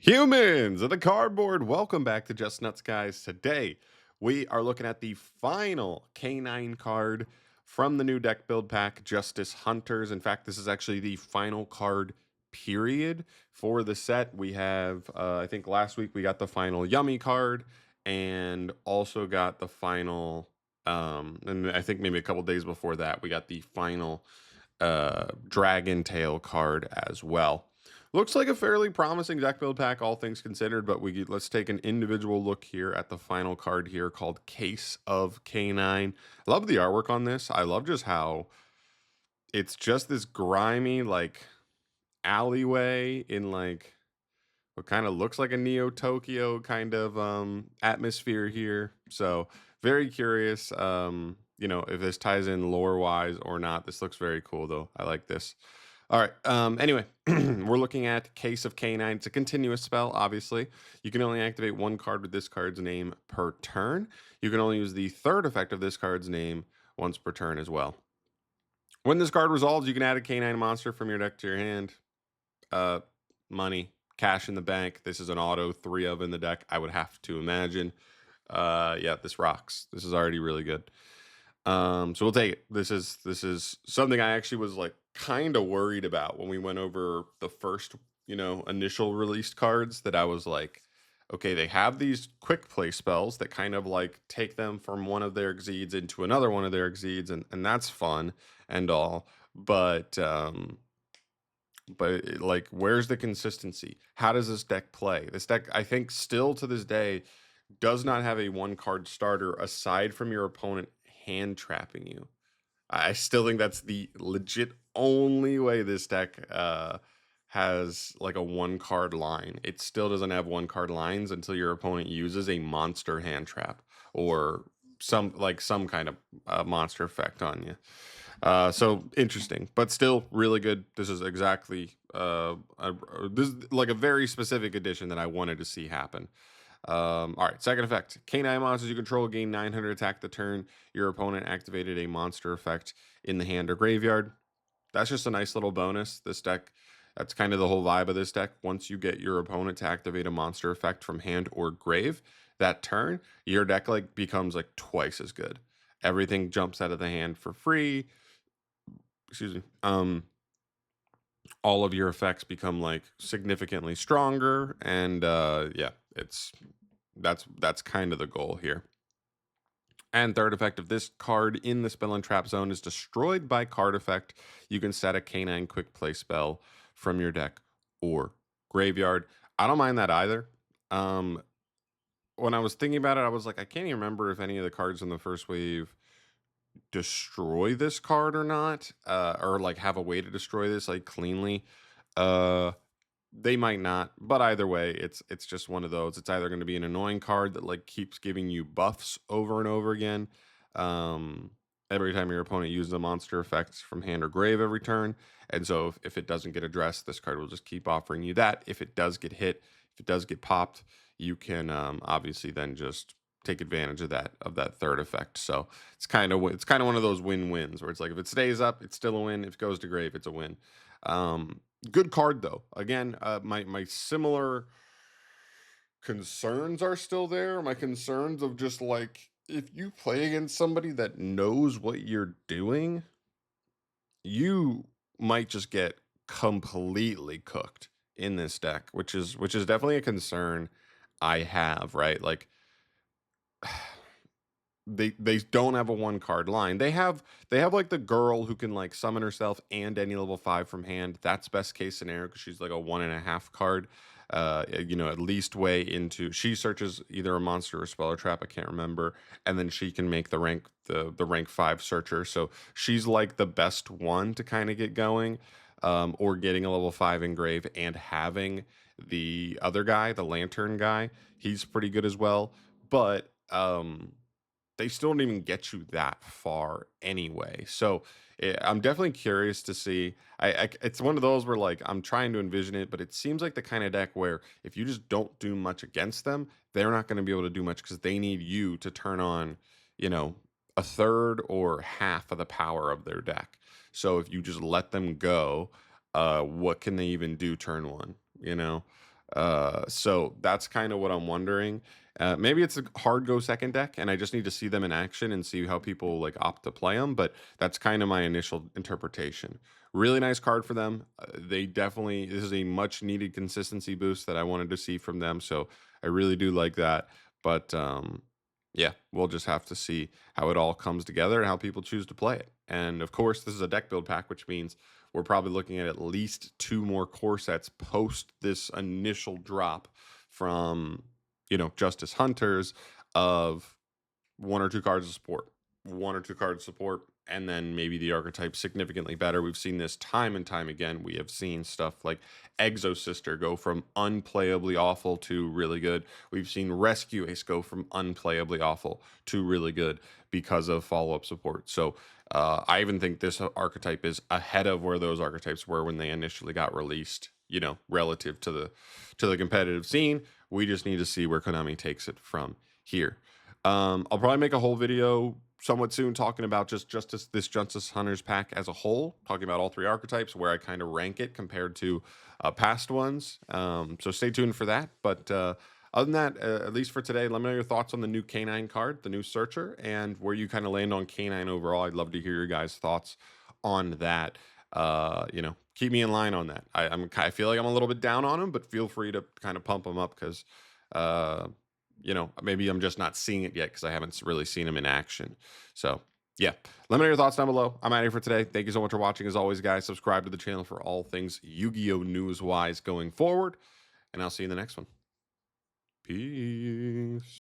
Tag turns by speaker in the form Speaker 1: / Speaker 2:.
Speaker 1: Humans of the cardboard, welcome back to Just Nuts, guys. Today we are looking at the final Canine card from the new deck build pack, Justice Hunters. In fact, this is actually the final card, period, for the set. We have, I think last week we got the final Yummy card and also got the final, and I think maybe a couple days before that, we got the final Dragon Tail card as well. Looks like a fairly promising deck build pack, all things considered, but let's take an individual look here at the final card here called Case of Canine. I love the artwork on this. I love just how it's just this grimy, like, alleyway in, like, what kind of looks like a Neo Tokyo kind of atmosphere here. So, very curious, if this ties in lore wise or not. This looks very cool, though. I like this. All right. Anyway, we're looking at Case of Canine. It's a continuous spell, obviously. You can only activate one card with this card's name per turn. You can only use the third effect of this card's name once per turn as well. When this card resolves, you can add a canine monster from your deck to your hand. Money, cash in the bank. This is an auto 3 of in the deck, I would have to imagine. Yeah, this rocks. This is already really good. So we'll take it. This is something I actually was like kind of worried about when we went over the first, initial released cards, that I was like, okay, they have these quick play spells that kind of like take them from one of their exceeds into another one of their exceeds, and that's fun and all. But like, where's the consistency? How does this deck play? This deck, I think, still to this day, does not have a one card starter aside from your opponent hand trapping you. I still think that's the legit only way this deck has like a one card line. It still doesn't have one card lines until your opponent uses a monster hand trap or some kind of monster effect on you. So interesting, but still really good. This is exactly this is like a very specific addition that I wanted to see happen. All right, second effect. Canine monsters you control gain 900 attack the turn your opponent activated a monster effect in the hand or graveyard. That's just a nice little bonus. This deck, that's kind of the whole vibe of this deck. Once you get your opponent to activate a monster effect from hand or grave that turn, your deck like becomes like twice as good. Everything jumps out of the hand for free. Excuse me. All of your effects become like significantly stronger, and yeah, that's kind of the goal here. And third effect of this card in the spell and trap zone is destroyed by card effect. You can set a canine quick play spell from your deck or graveyard. I don't mind that either. Um, when I was thinking about it, I was like, I can't even remember if any of the cards in the first wave destroy this card or not, or like have a way to destroy this like cleanly. Uh, they might not, but either way, it's just one of those. It's either going to be an annoying card that like keeps giving you buffs over and over again. Um, every time your opponent uses a monster effect from hand or grave every turn. And so if it doesn't get addressed, this card will just keep offering you that. If it does get hit, if it does get popped, you can obviously then just take advantage of that third effect. So it's kind of one of those win-wins where it's like if it stays up, it's still a win. If it goes to grave, it's a win. Good card though. Again, my similar concerns are still there. My concerns of just like if you play against somebody that knows what you're doing, you might just get completely cooked in this deck, which is definitely a concern I have, right? Like they don't have a one card line. They have like the girl who can like summon herself and any level 5 from hand. That's best case scenario because she's like a 1.5 card. At least way into she searches either a monster or spell or trap, I can't remember, and then she can make the rank 5 searcher. So she's like the best one to kind of get going. Or getting a level 5 engrave and having the other guy, the lantern guy, he's pretty good as well. But they still don't even get you that far anyway. So I'm definitely curious to see. It's one of those where like I'm trying to envision it, but it seems like the kind of deck where if you just don't do much against them, they're not going to be able to do much because they need you to turn on, you know, a third or half of the power of their deck. So if you just let them go, what can they even do turn one? You know, So that's kind of what I'm wondering. Maybe it's a hard go second deck, and I just need to see them in action and see how people like opt to play them. But that's kind of my initial interpretation. Really nice card for them. They definitely, this is a much needed consistency boost that I wanted to see from them. So I really do like that. But yeah, we'll just have to see how it all comes together and how people choose to play it. And of course, this is a deck build pack, which means we're probably looking at least 2 more core sets post this initial drop from, Justice Hunters of 1 or 2 cards of support, 1 or 2 cards of support, and then maybe the archetype significantly better. We've seen this time and time again. We have seen stuff like Exo Sister go from unplayably awful to really good. We've seen Rescue Ace go from unplayably awful to really good because of follow-up support. So I even think this archetype is ahead of where those archetypes were when they initially got released. Relative to the competitive scene. We just need to see where Konami takes it from here. I'll probably make a whole video somewhat soon talking about just this Justice Hunters pack as a whole, talking about all 3 archetypes, where I kind of rank it compared to past ones. So stay tuned for that. But other than that, at least for today, let me know your thoughts on the new K9 card, the new Searcher, and where you kind of land on K9 overall. I'd love to hear your guys' thoughts on that. Keep me in line on that. I feel like I'm a little bit down on him, but feel free to kind of pump him up because maybe I'm just not seeing it yet because I haven't really seen him in action. So yeah, let me know your thoughts down below. I'm out of here for today. Thank you so much for watching. As always, guys, subscribe to the channel for all things Yu-Gi-Oh news wise going forward, and I'll see you in the next one. Peace.